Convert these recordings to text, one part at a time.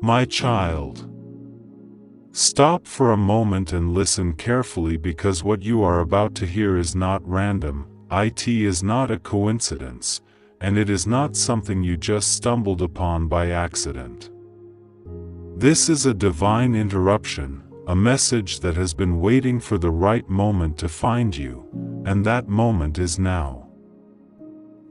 My child, stop for a moment and listen carefully, because what you are about to hear is not random, it is not a coincidence, and it is not something you just stumbled upon by accident. This is a divine interruption, a message that has been waiting for the right moment to find you, and that moment is now.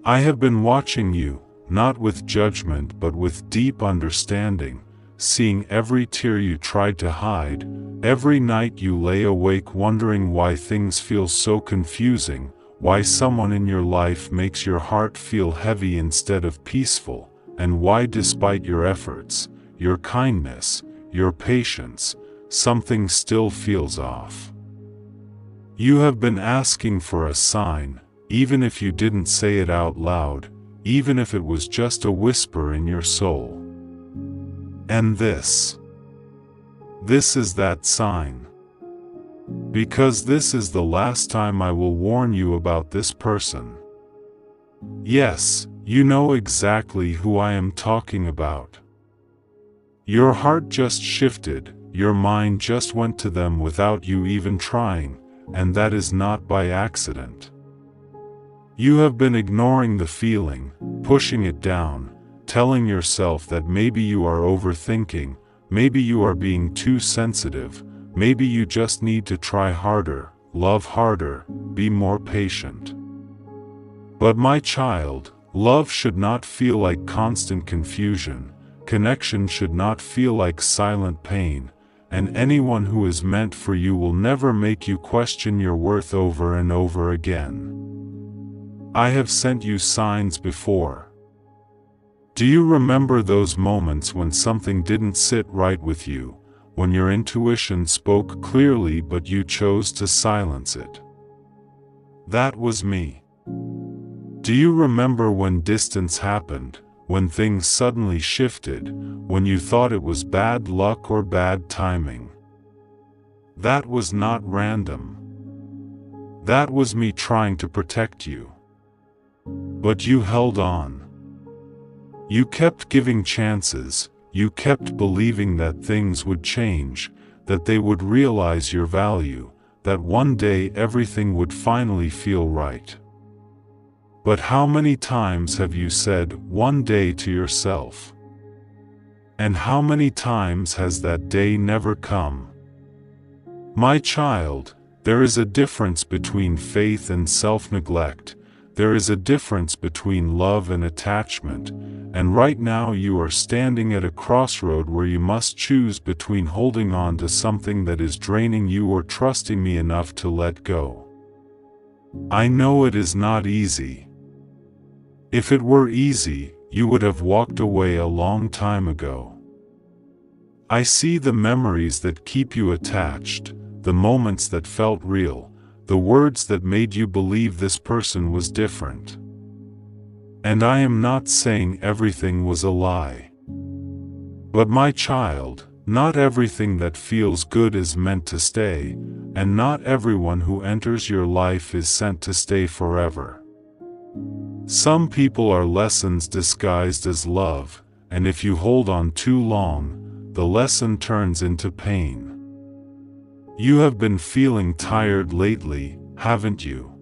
I have been watching you, not with judgment but with deep understanding, seeing every tear you tried to hide, every night you lay awake wondering why things feel so confusing, why someone in your life makes your heart feel heavy instead of peaceful, and why despite your efforts, your kindness, your patience, something still feels off. You have been asking for a sign, even if you didn't say it out loud, even if it was just a whisper in your soul. And this is that sign. Because this is the last time I will warn you about this person. Yes, you know exactly who I am talking about. Your heart just shifted, your mind just went to them without you even trying, and that is not by accident. You have been ignoring the feeling, pushing it down, telling yourself that maybe you are overthinking, maybe you are being too sensitive, maybe you just need to try harder, love harder, be more patient. But my child, love should not feel like constant confusion, connection should not feel like silent pain, and anyone who is meant for you will never make you question your worth over and over again. I have sent you signs before. Do you remember those moments when something didn't sit right with you, when your intuition spoke clearly but you chose to silence it? That was me. Do you remember when distance happened, when things suddenly shifted, when you thought it was bad luck or bad timing? That was not random. That was me trying to protect you. But you held on. You kept giving chances, you kept believing that things would change, that they would realize your value, that one day everything would finally feel right. But how many times have you said one day to yourself? And how many times has that day never come? My child, there is a difference between faith and self-neglect. There is a difference between love and attachment, and right now you are standing at a crossroad where you must choose between holding on to something that is draining you or trusting me enough to let go. I know it is not easy. If it were easy, you would have walked away a long time ago. I see the memories that keep you attached, the moments that felt real, the words that made you believe this person was different. And I am not saying everything was a lie. But my child, not everything that feels good is meant to stay, and not everyone who enters your life is sent to stay forever. Some people are lessons disguised as love, and if you hold on too long, the lesson turns into pain. You have been feeling tired lately, haven't you?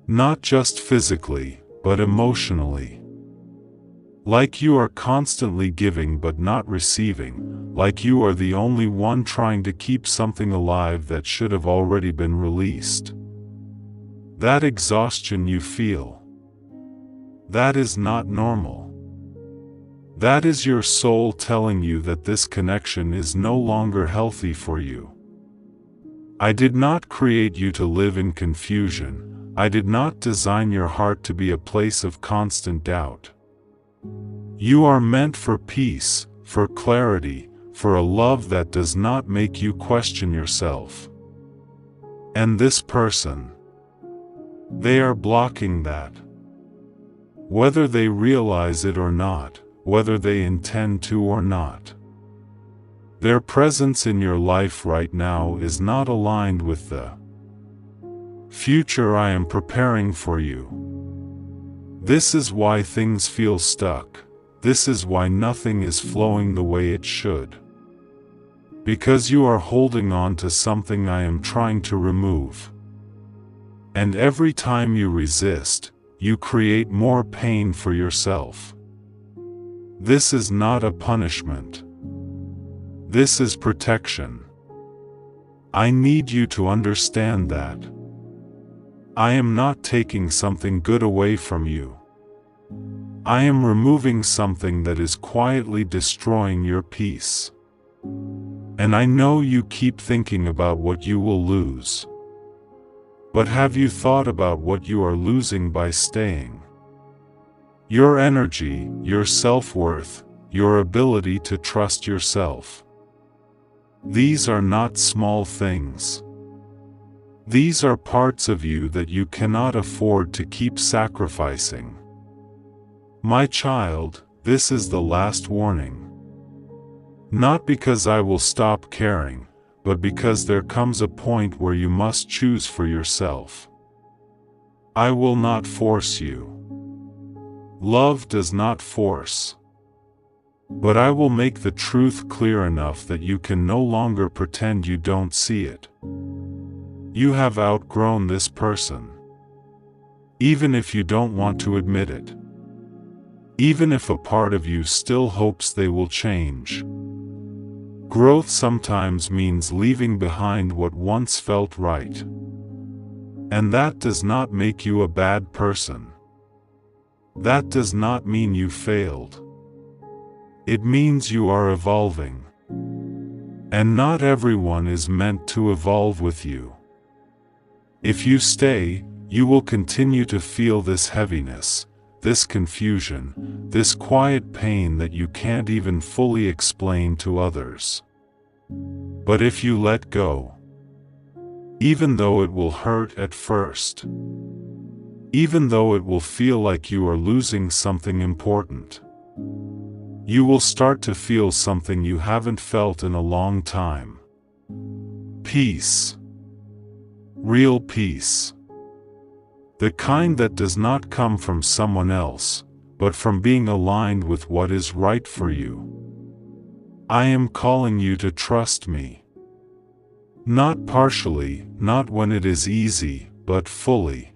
Not just physically, but emotionally. Like you are constantly giving but not receiving, like you are the only one trying to keep something alive that should have already been released. That exhaustion you feel, that is not normal. That is your soul telling you that this connection is no longer healthy for you. I did not create you to live in confusion. I did not design your heart to be a place of constant doubt. You are meant for peace, for clarity, for a love that does not make you question yourself. And this person, they are blocking that. Whether they realize it or not, whether they intend to or not. Their presence in your life right now is not aligned with the future I am preparing for you. This is why things feel stuck. This is why nothing is flowing the way it should. Because you are holding on to something I am trying to remove. And every time you resist, you create more pain for yourself. This is not a punishment. This is protection. I need you to understand that. I am not taking something good away from you. I am removing something that is quietly destroying your peace. And I know you keep thinking about what you will lose. But have you thought about what you are losing by staying? Your energy, your self-worth, your ability to trust yourself. These are not small things. These are parts of you that you cannot afford to keep sacrificing. My child, this is the last warning. Not because I will stop caring, but because there comes a point where you must choose for yourself. I will not force you. Love does not force. But I will make the truth clear enough that you can no longer pretend you don't see it. You have outgrown this person. Even if you don't want to admit it. Even if a part of you still hopes they will change. Growth sometimes means leaving behind what once felt right. And that does not make you a bad person. That does not mean you failed. It means you are evolving. And not everyone is meant to evolve with you. If you stay, you will continue to feel this heaviness, this confusion, this quiet pain that you can't even fully explain to others. But if you let go, even though it will hurt at first, even though it will feel like you are losing something important, you will start to feel something you haven't felt in a long time. Peace. Real peace. The kind that does not come from someone else, but from being aligned with what is right for you. I am calling you to trust me. Not partially, not when it is easy, but fully.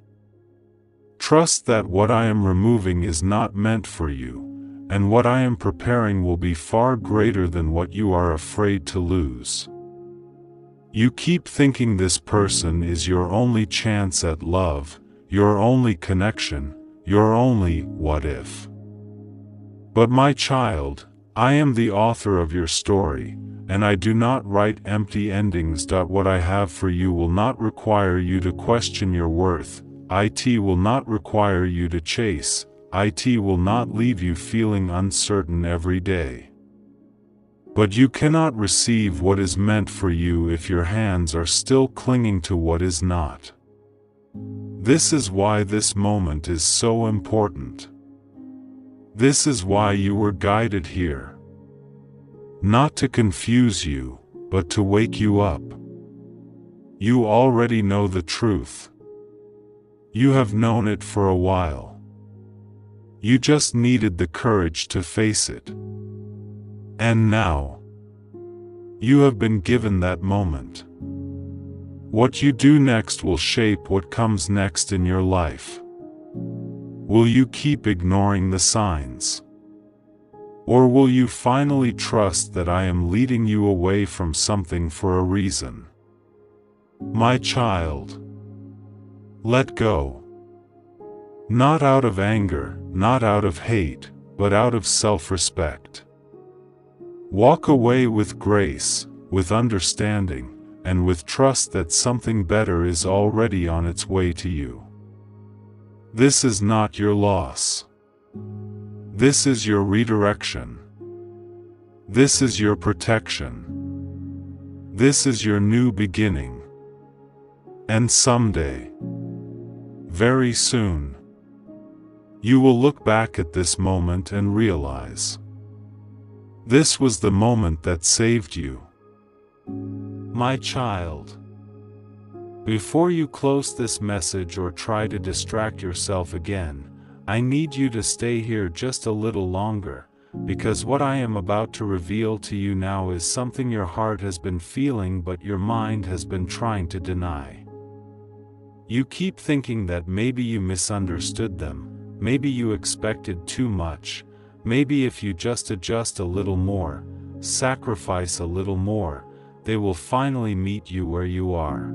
Trust that what I am removing is not meant for you, and what I am preparing will be far greater than what you are afraid to lose. You keep thinking this person is your only chance at love, your only connection, your only what if. But my child, I am the author of your story, and I do not write empty endings. What I have for you will not require you to question your worth. It will not require you to chase. It will not leave you feeling uncertain every day. But you cannot receive what is meant for you if your hands are still clinging to what is not. This is why this moment is so important. This is why you were guided here. Not to confuse you, but to wake you up. You already know the truth. You have known it for a while. You just needed the courage to face it. And now, you have been given that moment. What you do next will shape what comes next in your life. Will you keep ignoring the signs? Or will you finally trust that I am leading you away from something for a reason? My child, let go. Not out of anger, not out of hate, but out of self-respect. Walk away with grace, with understanding, and with trust that something better is already on its way to you. This is not your loss. This is your redirection. This is your protection. This is your new beginning. And someday, very soon, you will look back at this moment and realize, this was the moment that saved you. My child, before you close this message or try to distract yourself again, I need you to stay here just a little longer, because what I am about to reveal to you now is something your heart has been feeling but your mind has been trying to deny. You keep thinking that maybe you misunderstood them, maybe you expected too much, maybe if you just adjust a little more, sacrifice a little more, they will finally meet you where you are.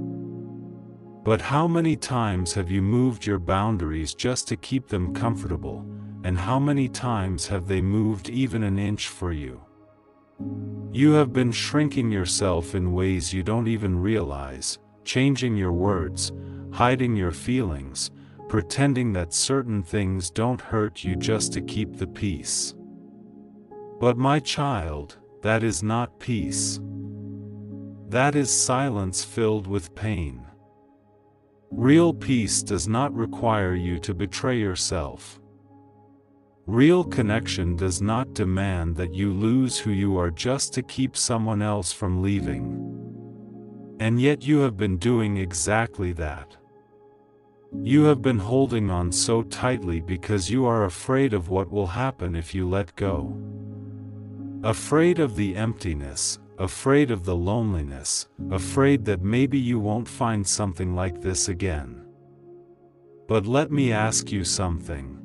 But how many times have you moved your boundaries just to keep them comfortable, and how many times have they moved even an inch for you? You have been shrinking yourself in ways you don't even realize, changing your words, hiding your feelings, pretending that certain things don't hurt you just to keep the peace. But my child, that is not peace. That is silence filled with pain. Real peace does not require you to betray yourself. Real connection does not demand that you lose who you are just to keep someone else from leaving. And yet you have been doing exactly that. You have been holding on so tightly because you are afraid of what will happen if you let go. Afraid of the emptiness, afraid of the loneliness, afraid that maybe you won't find something like this again. But let me ask you something.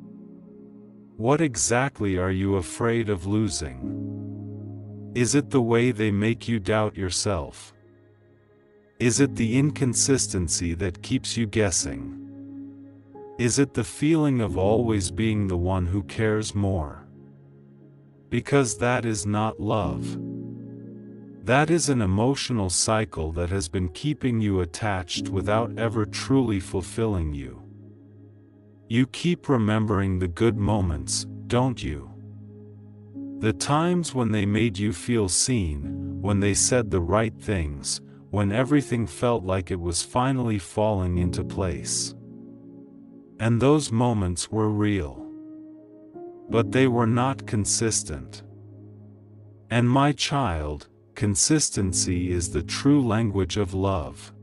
What exactly are you afraid of losing? Is it the way they make you doubt yourself? Is it the inconsistency that keeps you guessing? Is it the feeling of always being the one who cares more? Because that is not love. That is an emotional cycle that has been keeping you attached without ever truly fulfilling you. You keep remembering the good moments, don't you? The times when they made you feel seen, when they said the right things, when everything felt like it was finally falling into place. And those moments were real. But they were not consistent. And my child, consistency is the true language of love.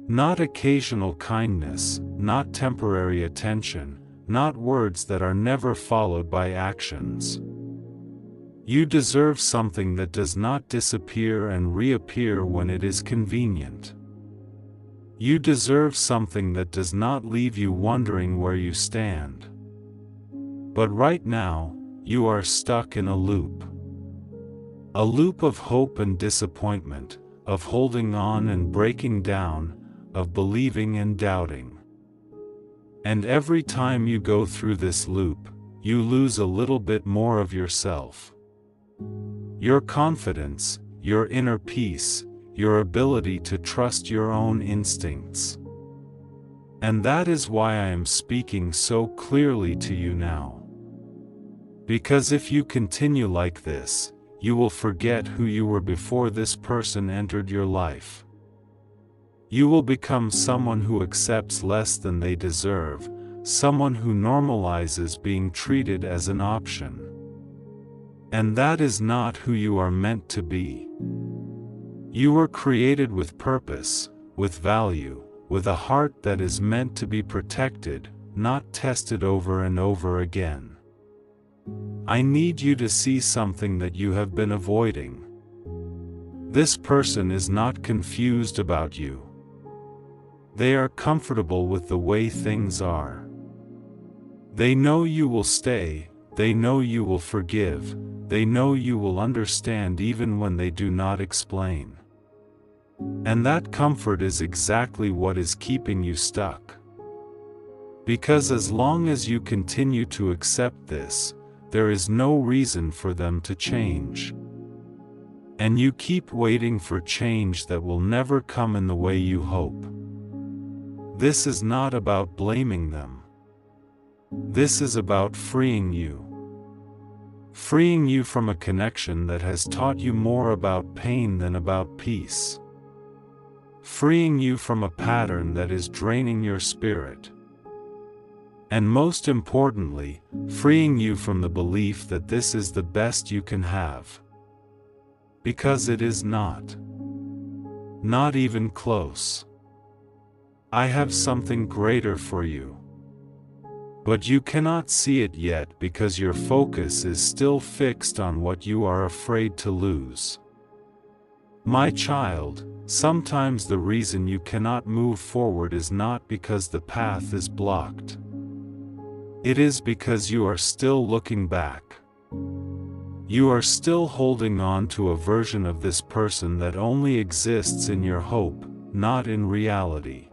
Not occasional kindness, not temporary attention, not words that are never followed by actions. You deserve something that does not disappear and reappear when it is convenient. You deserve something that does not leave you wondering where you stand. But right now, you are stuck in a loop. A loop of hope and disappointment, of holding on and breaking down, of believing and doubting. And every time you go through this loop, you lose a little bit more of yourself. Your confidence, your inner peace, your ability to trust your own instincts. And that is why I am speaking so clearly to you now. Because if you continue like this, you will forget who you were before this person entered your life. You will become someone who accepts less than they deserve, someone who normalizes being treated as an option. And that is not who you are meant to be. You were created with purpose, with value, with a heart that is meant to be protected, not tested over and over again. I need you to see something that you have been avoiding. This person is not confused about you. They are comfortable with the way things are. They know you will stay, they know you will forgive, they know you will understand even when they do not explain. And that comfort is exactly what is keeping you stuck. Because as long as you continue to accept this, there is no reason for them to change. And you keep waiting for change that will never come in the way you hope. This is not about blaming them. This is about freeing you. Freeing you from a connection that has taught you more about pain than about peace. Freeing you from a pattern that is draining your spirit. And most importantly, freeing you from the belief that this is the best you can have. Because it is not. Not even close. I have something greater for you. But you cannot see it yet because your focus is still fixed on what you are afraid to lose. My child, sometimes the reason you cannot move forward is not because the path is blocked. It is because you are still looking back. You are still holding on to a version of this person that only exists in your hope, not in reality.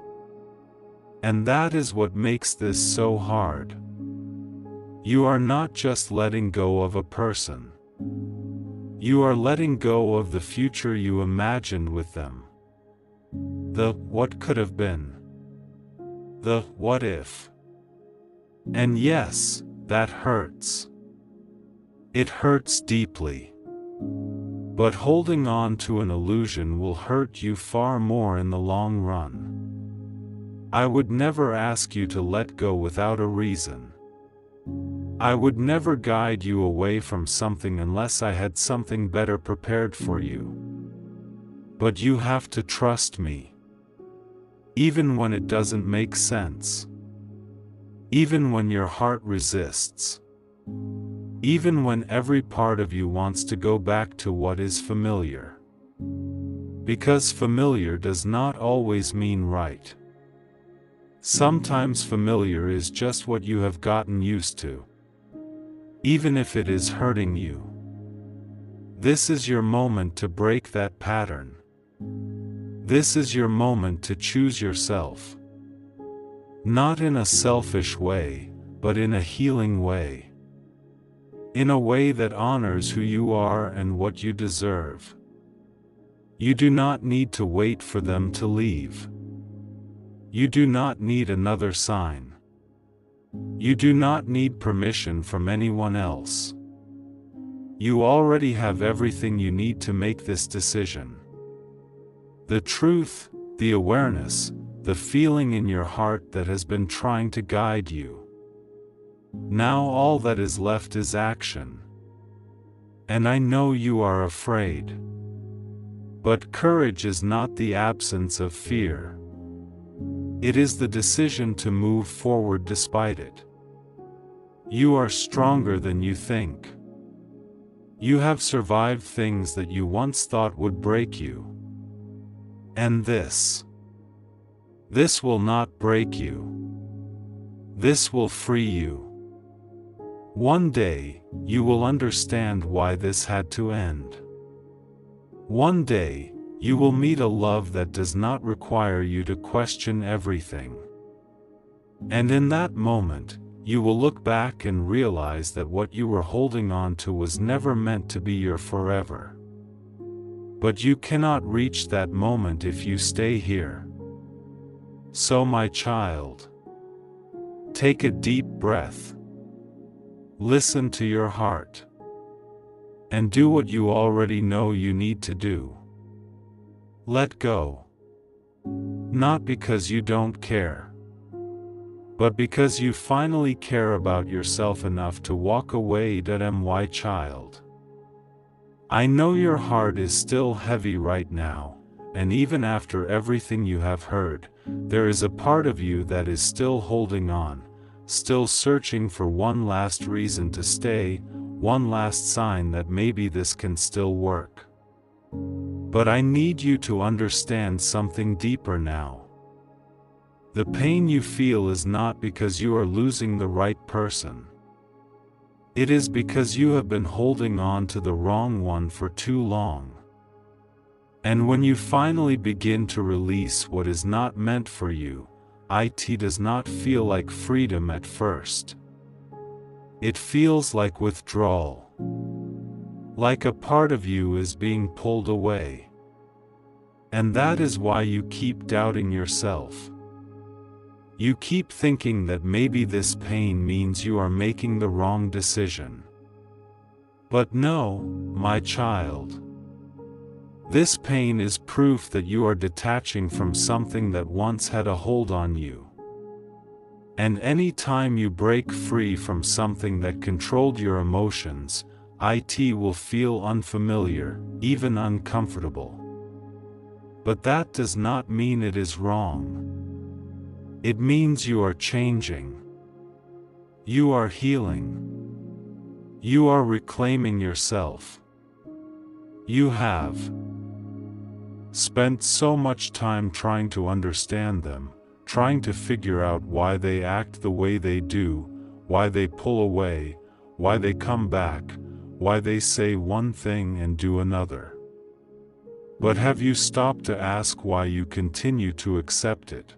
And that is what makes this so hard. You are not just letting go of a person. You are letting go of the future you imagined with them. The what could have been. The what if. And yes, that hurts. It hurts deeply. But holding on to an illusion will hurt you far more in the long run. I would never ask you to let go without a reason. I would never guide you away from something unless I had something better prepared for you. But you have to trust me. Even when it doesn't make sense. Even when your heart resists. Even when every part of you wants to go back to what is familiar. Because familiar does not always mean right. Sometimes familiar is just what you have gotten used to. Even if it is hurting you. This is your moment to break that pattern. This is your moment to choose yourself. Not in a selfish way, but in a healing way. In a way that honors who you are and what you deserve. You do not need to wait for them to leave. You do not need another sign. You do not need permission from anyone else. You already have everything you need to make this decision. The truth, the awareness, the feeling in your heart that has been trying to guide you. Now all that is left is action. And I know you are afraid. But courage is not the absence of fear. It is the decision to move forward despite it. You are stronger than you think. You have survived things that you once thought would break you. And this will not break you. This will free you. One day, you will understand why this had to end. One day, you will meet a love that does not require you to question everything. And in that moment, you will look back and realize that what you were holding on to was never meant to be your forever. But you cannot reach that moment if you stay here. So my child, take a deep breath. Listen to your heart. And do what you already know you need to do. Let go. Not because you don't care. But because you finally care about yourself enough to walk away. My child. I know your heart is still heavy right now, and even after everything you have heard, there is a part of you that is still holding on, still searching for one last reason to stay, one last sign that maybe this can still work. But I need you to understand something deeper now. The pain you feel is not because you are losing the right person. It is because you have been holding on to the wrong one for too long. And when you finally begin to release what is not meant for you, it does not feel like freedom at first. It feels like withdrawal. Like a part of you is being pulled away. And that is why you keep doubting yourself. You keep thinking that maybe this pain means you are making the wrong decision. But no, my child. This pain is proof that you are detaching from something that once had a hold on you. And any time you break free from something that controlled your emotions, it will feel unfamiliar, even uncomfortable. But that does not mean it is wrong. It means you are changing. You are healing. You are reclaiming yourself. You have spent so much time trying to understand them, trying to figure out why they act the way they do, why they pull away, why they come back, why they say one thing and do another. But have you stopped to ask why you continue to accept it?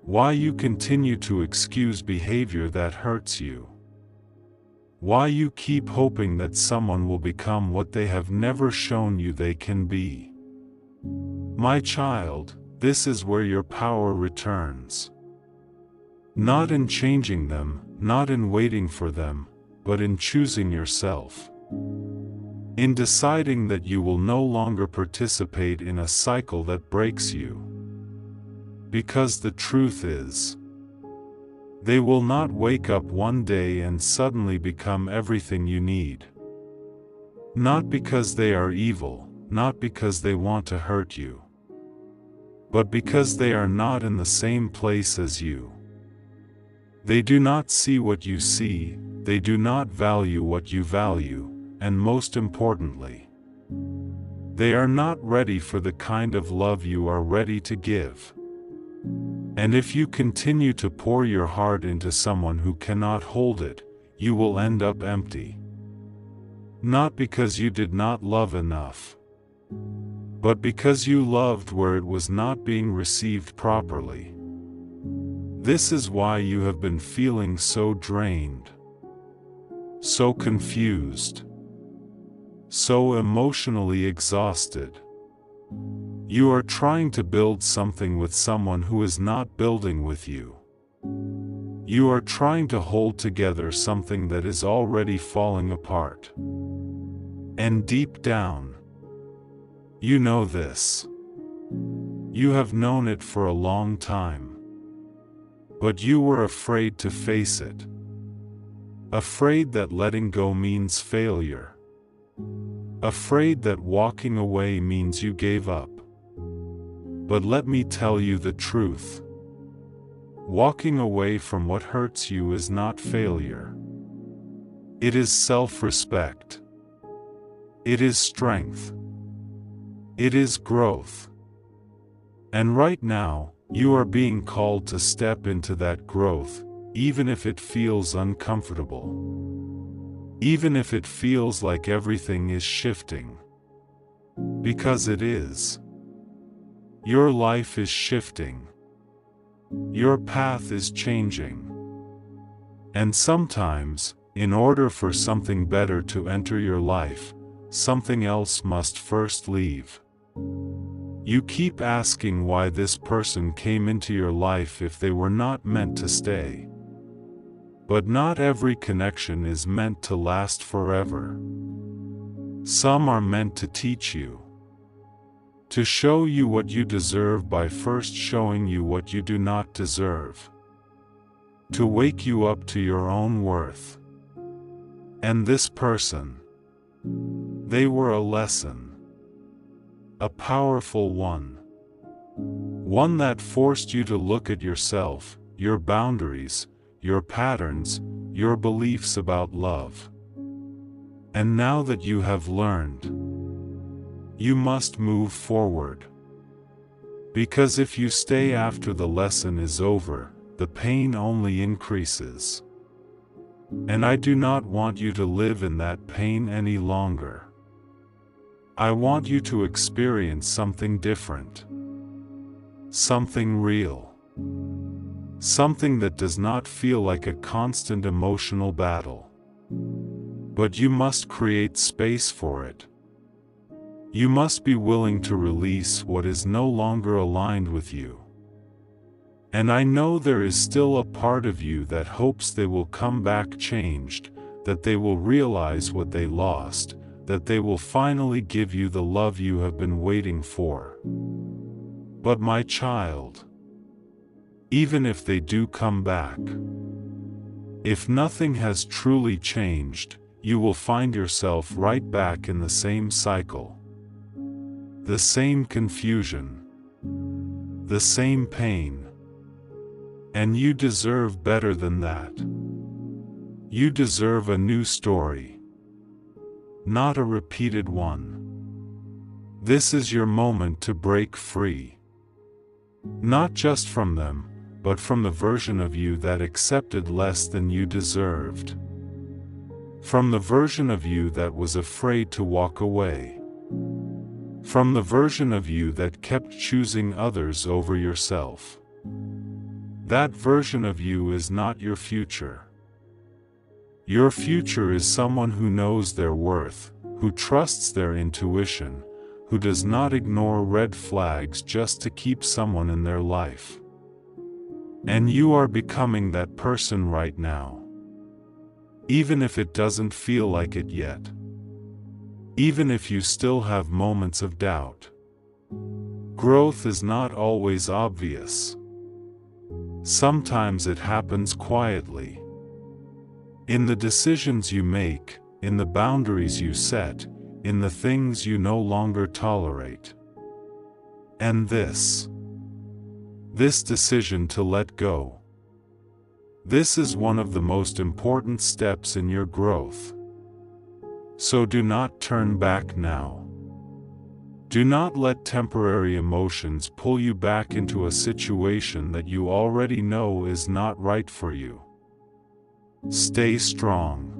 Why you continue to excuse behavior that hurts you? Why you keep hoping that someone will become what they have never shown you they can be? My child, this is where your power returns. Not in changing them, not in waiting for them, but in choosing yourself. In deciding that you will no longer participate in a cycle that breaks you. Because the truth is, they will not wake up one day and suddenly become everything you need. Not because they are evil, not because they want to hurt you, but because they are not in the same place as you. They do not see what you see, they do not value what you value, and most importantly, they are not ready for the kind of love you are ready to give. And if you continue to pour your heart into someone who cannot hold it, you will end up empty. Not because you did not love enough, but because you loved where it was not being received properly. This is why you have been feeling so drained, so confused, so emotionally exhausted. You are trying to build something with someone who is not building with you. You are trying to hold together something that is already falling apart. And deep down, you know this. You have known it for a long time. But you were afraid to face it. Afraid that letting go means failure. Afraid that walking away means you gave up. But let me tell you the truth. Walking away from what hurts you is not failure. It is self-respect. It is strength. It is growth. And right now, you are being called to step into that growth, even if it feels uncomfortable. Even if it feels like everything is shifting. Because it is. Your life is shifting. Your path is changing. And sometimes, in order for something better to enter your life, something else must first leave. You keep asking why this person came into your life if they were not meant to stay. But not every connection is meant to last forever. Some are meant to teach you. To show you what you deserve by first showing you what you do not deserve. To wake you up to your own worth. And this person, they were a lesson. A powerful one. One that forced you to look at yourself, your boundaries, your patterns, your beliefs about love. And now that you have learned, you must move forward. Because if you stay after the lesson is over, the pain only increases. And I do not want you to live in that pain any longer. I want you to experience something different. Something real. Something that does not feel like a constant emotional battle. But you must create space for it. You must be willing to release what is no longer aligned with you. And I know there is still a part of you that hopes they will come back changed, that they will realize what they lost, that they will finally give you the love you have been waiting for. But my child, even if they do come back, if nothing has truly changed, you will find yourself right back in the same cycle. The same confusion. The same pain. And you deserve better than that. You deserve a new story, not a repeated one. This is your moment to break free. Not just from them, but from the version of you that accepted less than you deserved. From the version of you that was afraid to walk away. From the version of you that kept choosing others over yourself. That version of you is not your future. Your future is someone who knows their worth, who trusts their intuition, who does not ignore red flags just to keep someone in their life. And you are becoming that person right now. Even if it doesn't feel like it yet. Even if you still have moments of doubt. Growth is not always obvious. Sometimes it happens quietly. In the decisions you make, in the boundaries you set, in the things you no longer tolerate. And this decision to let go. This is one of the most important steps in your growth. So do not turn back now. Do not let temporary emotions pull you back into a situation that you already know is not right for you. Stay strong.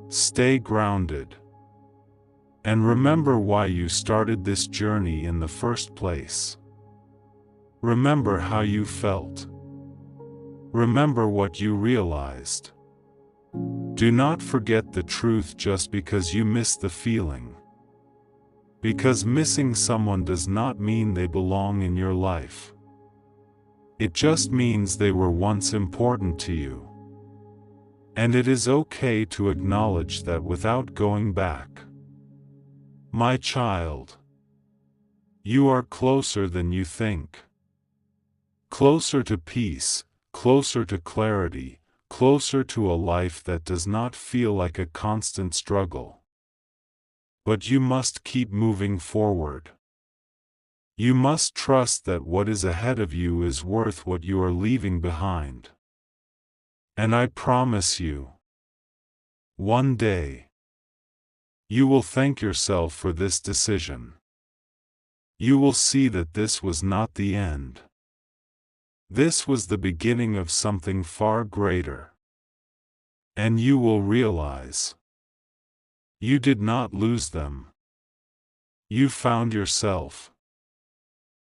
Stay grounded. And remember why you started this journey in the first place. Remember how you felt. Remember what you realized. Do not forget the truth just because you miss the feeling. Because missing someone does not mean they belong in your life. It just means they were once important to you. And it is okay to acknowledge that without going back. My child, you are closer than you think. Closer to peace, closer to clarity, closer to a life that does not feel like a constant struggle. But you must keep moving forward. You must trust that what is ahead of you is worth what you are leaving behind. And I promise you, one day, you will thank yourself for this decision. You will see that this was not the end. This was the beginning of something far greater. And you will realize, you did not lose them. You found yourself.